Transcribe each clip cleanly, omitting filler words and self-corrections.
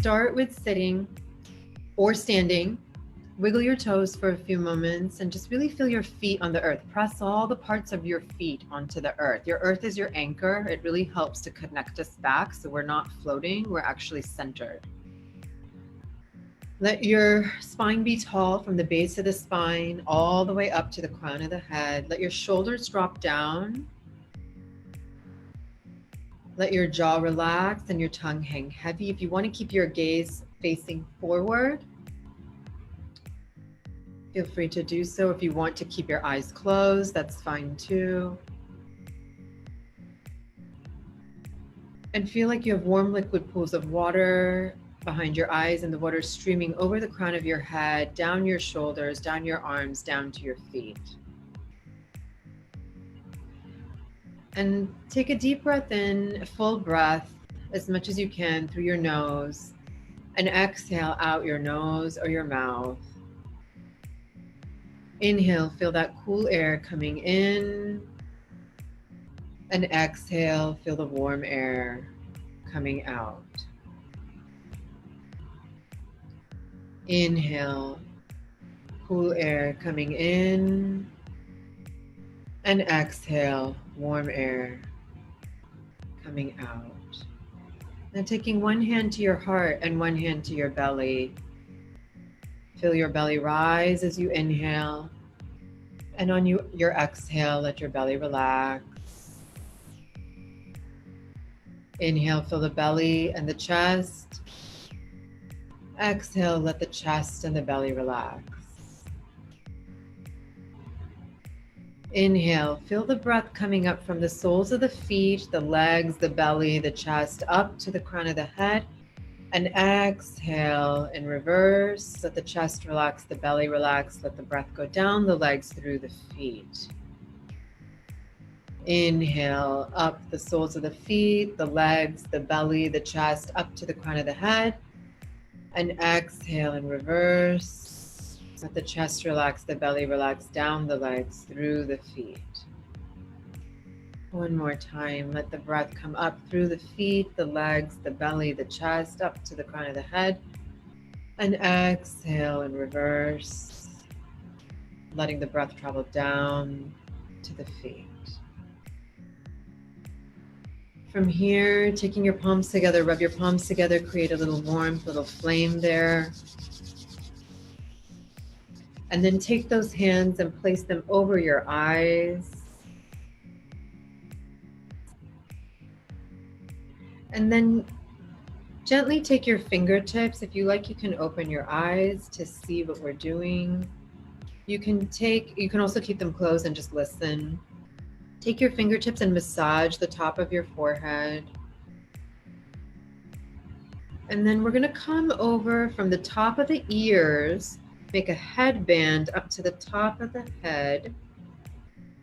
start with sitting or standing. Wiggle your toes for a few moments and just really feel your feet on the earth. Press all the parts of your feet onto the earth. Your earth is your anchor. It really helps to connect us back so we're not floating, we're actually centered. Let your spine be tall from the base of the spine all the way up to the crown of the head. Let your shoulders drop down. Let your jaw relax and your tongue hang heavy. If you want to keep your gaze facing forward, feel free to do so. If you want to keep your eyes closed, that's fine too. And feel like you have warm liquid pools of water behind your eyes and the water streaming over the crown of your head, down your shoulders, down your arms, down to your feet. And take a deep breath in, a full breath, as much as you can through your nose, and exhale out your nose or your mouth. Inhale, feel that cool air coming in, and exhale, feel the warm air coming out. Inhale, cool air coming in, and exhale, warm air coming out. Now taking one hand to your heart and one hand to your belly. Feel your belly rise as you inhale, and on your exhale, let your belly relax. Inhale, feel the belly and the chest. Exhale, let the chest and the belly relax. Inhale, feel the breath coming up from the soles of the feet, the legs, the belly, the chest, up to the crown of the head. And exhale in reverse. Let the chest relax, the belly relax. Let the breath go down the legs through the feet. Inhale, up the soles of the feet, the legs, the belly, the chest, up to the crown of the head. And exhale in reverse. Let the chest relax, the belly relax, down the legs, through the feet. One more time. Let the breath come up through the feet, the legs, the belly, the chest, up to the crown of the head. And exhale in reverse. Letting the breath travel down to the feet. From here, taking your palms together, rub your palms together, create a little warmth, little flame there. And then take those hands and place them over your eyes. And then gently take your fingertips. If you like, you can open your eyes to see what we're doing. You can also keep them closed and just listen. Take your fingertips and massage the top of your forehead. And then we're going to come over from the top of the ears, make a headband up to the top of the head,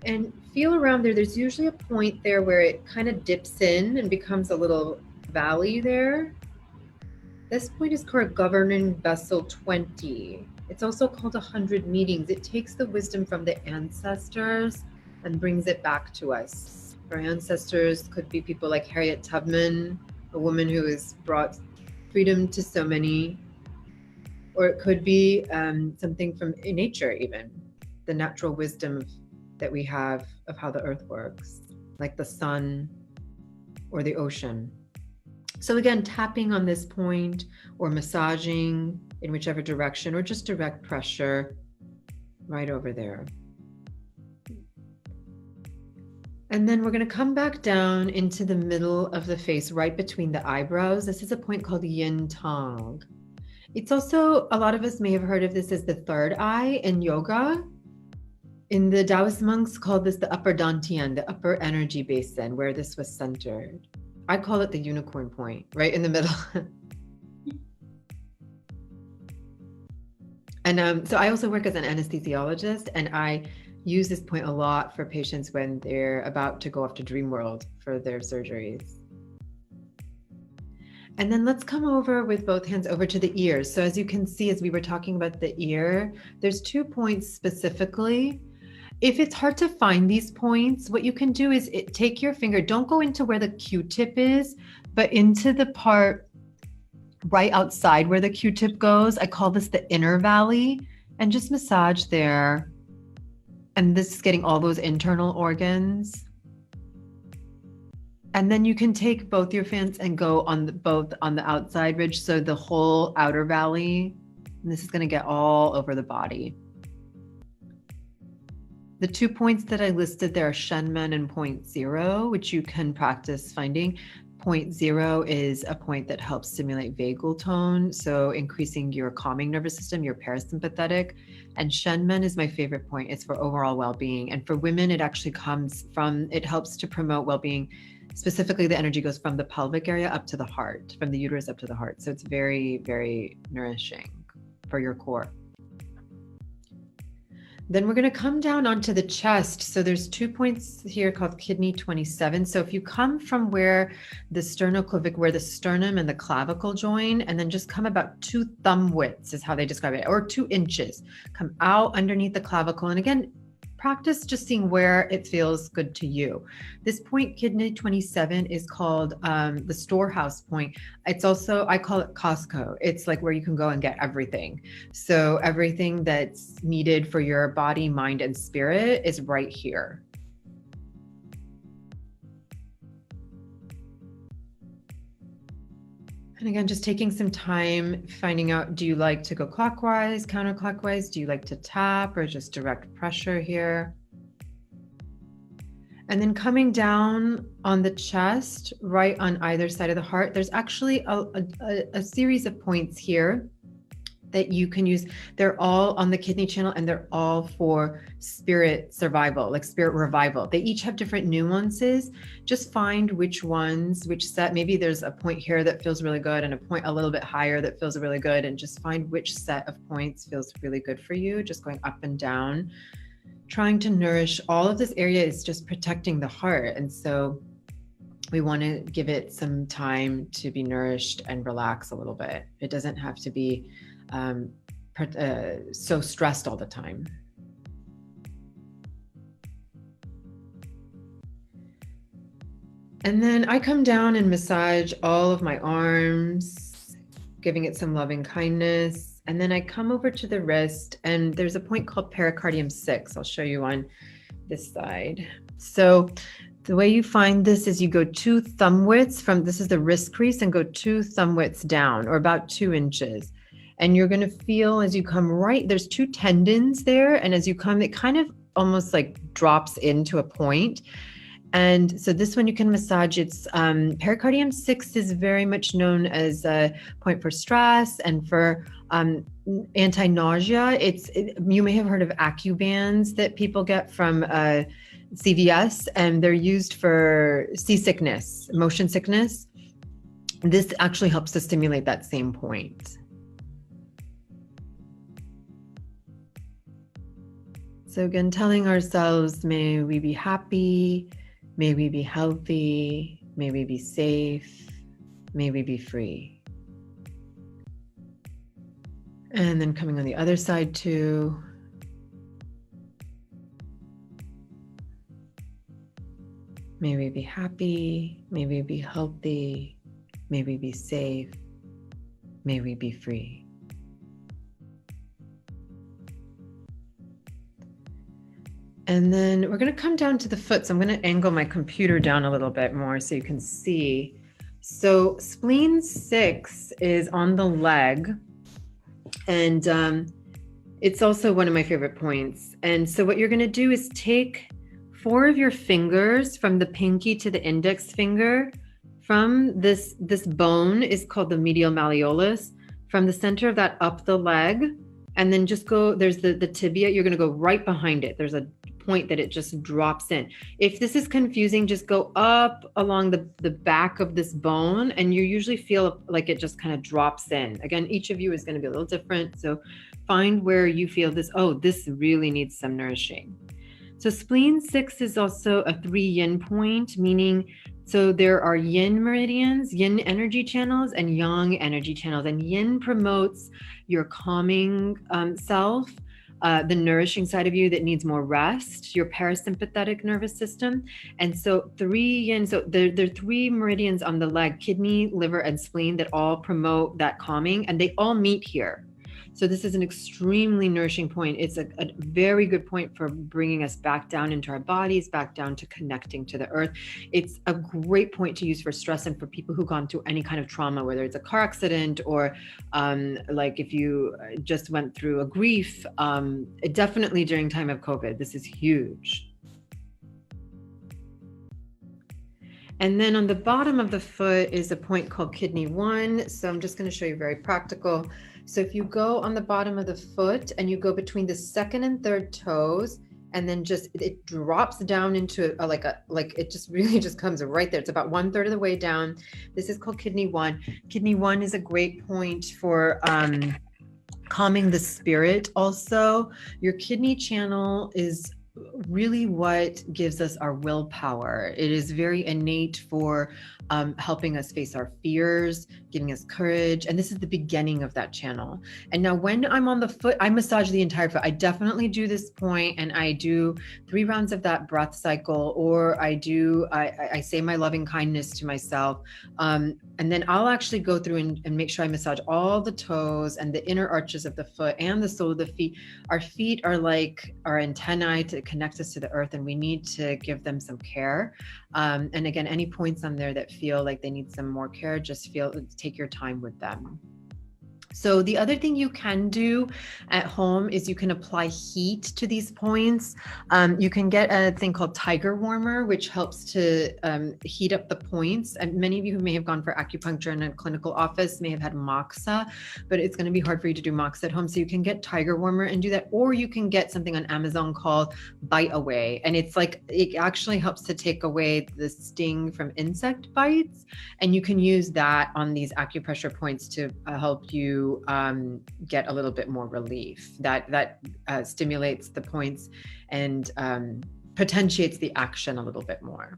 and feel around there. There's usually a point there where it kind of dips in and becomes a little valley there. This point is called governing vessel 20. It's also called 100 meetings. It takes the wisdom from the ancestors and brings it back to us. Our ancestors could be people like Harriet Tubman, a woman who has brought freedom to so many, or it could be something from nature even, the natural wisdom that we have of how the earth works, like the sun or the ocean. So again, tapping on this point or massaging in whichever direction, or just direct pressure right over there. And then we're going to come back down into the middle of the face, right between the eyebrows. This is a point called Yin Tong. It's also, a lot of us may have heard of this as the third eye in yoga. In the Taoist monks called this the upper dantian, the upper energy basin, where this was centered. I call it the unicorn point, right in the middle. And so I also work as an anesthesiologist, and I use this point a lot for patients when they're about to go off to dream world for their surgeries. And then let's come over with both hands over to the ears. So as you can see, as we were talking about the ear, there's 2 points specifically. If it's hard to find these points, what you can do is take your finger, don't go into where the Q-tip is, but into the part right outside where the Q-tip goes. I call this the inner valley, and just massage there. And this is getting all those internal organs. And then you can take both your fingers and go on both on the outside ridge, so the whole outer valley. And this is going to get all over the body. The 2 points that I listed there are Shenmen and point 0, which you can practice finding. Point 0 is a point that helps stimulate vagal tone, so increasing your calming nervous system, your parasympathetic. And Shenmen is my favorite point. It's for overall well-being. And for women, it actually comes from, it helps to promote well-being. Specifically, the energy goes from the pelvic area up to the heart, from the uterus up to the heart. So it's very, very nourishing for your core. Then we're going to come down onto the chest. So there's 2 points here called kidney 27. So if you come from where the sternoclavic, where the sternum and the clavicle join, and then just come about 2 thumb widths is how they describe it, or 2 inches, come out underneath the clavicle. And again, practice just seeing where it feels good to you. This point, kidney 27, is called the storehouse point. It's also, I call it Costco. It's like where you can go and get everything. So everything that's needed for your body, mind, and spirit is right here. And again, just taking some time, finding out, do you like to go clockwise, counterclockwise? Do you like to tap or just direct pressure here? And then coming down on the chest, right on either side of the heart, there's actually a series of points here that you can use. They're all on the kidney channel, and they're all for spirit survival, like spirit revival. They each have different nuances. Just find which ones, which set. Maybe there's a point here that feels really good and a point a little bit higher that feels really good, and just find which set of points feels really good for you. Just going up and down, trying to nourish. All of this area is just protecting the heart. And so we want to give it some time to be nourished and relax a little bit. It doesn't have to be so stressed all the time. And then I come down and massage all of my arms, giving it some loving kindness. And then I come over to the wrist, and there's a point called pericardium 6. I'll show you on this side. So the way you find this is you go 2 thumb widths from, this is the wrist crease, and go 2 thumb widths down, or about 2 inches. And you're going to feel as you come right, there's 2 tendons there. And as you come, it kind of almost like drops into a point. And so this one you can massage. It's pericardium 6 is very much known as a point for stress and for anti-nausea. You may have heard of AccuBands that people get from CVS, and they're used for seasickness, motion sickness. This actually helps to stimulate that same point. So again, telling ourselves, may we be happy, may we be healthy, may we be safe, may we be free. And then coming on the other side too. May we be happy, may we be healthy, may we be safe, may we be free. And then we're going to come down to the foot. So I'm going to angle my computer down a little bit more so you can see. So Spleen 6 is on the leg, and it's also one of my favorite points. And so what you're going to do is take 4 of your fingers from the pinky to the index finger. From this bone is called the medial malleolus. From the center of that up the leg, and then just go, there's the tibia. You're going to go right behind it. There's a point that it just drops in. If this is confusing, just go up along the back of this bone, and you usually feel like it just kind of drops in. Again, each of you is going to be a little different. So find where you feel this, oh, this really needs some nourishing. So Spleen 6 is also a 3 yin point, meaning, so there are yin meridians, yin energy channels, and yang energy channels. And yin promotes your calming self. the nourishing side of you that needs more rest, your parasympathetic nervous system. And so there are three meridians on the leg: kidney, liver, and spleen, that all promote that calming, and they all meet here. So this is an extremely nourishing point. It's a very good point for bringing us back down into our bodies, back down to connecting to the earth. It's a great point to use for stress and for people who've gone through any kind of trauma, whether it's a car accident or like if you just went through a grief, definitely during time of COVID, this is huge. And then on the bottom of the foot is a point called kidney 1. So I'm just going to show you very practical. So if you go on the bottom of the foot and you go between the second and third toes, and then it drops down into it just really just comes right there. It's about 1/3 of the way down. This is called kidney 1. Kidney 1 is a great point for calming the spirit. Also, your kidney channel is really what gives us our willpower. It is very innate for helping us face our fears, giving us courage. And this is the beginning of that channel. And now when I'm on the foot, I massage the entire foot. I definitely do this point, and I do 3 rounds of that breath cycle, or I say my loving kindness to myself. And then I'll actually go through and make sure I massage all the toes and the inner arches of the foot and the sole of the feet. Our feet are like our antennae to connect us to the earth, and we need to give them some care. And again, any points on there that feel like they need some more care, take your time with them. So the other thing you can do at home is you can apply heat to these points. You can get a thing called tiger warmer, which helps to heat up the points. And many of you who may have gone for acupuncture in a clinical office may have had moxa, but it's going to be hard for you to do moxa at home. So you can get tiger warmer and do that, or you can get something on Amazon called Bite Away. And it actually helps to take away the sting from insect bites. And you can use that on these acupressure points to help you get a little bit more relief. That stimulates the points and potentiates the action a little bit more.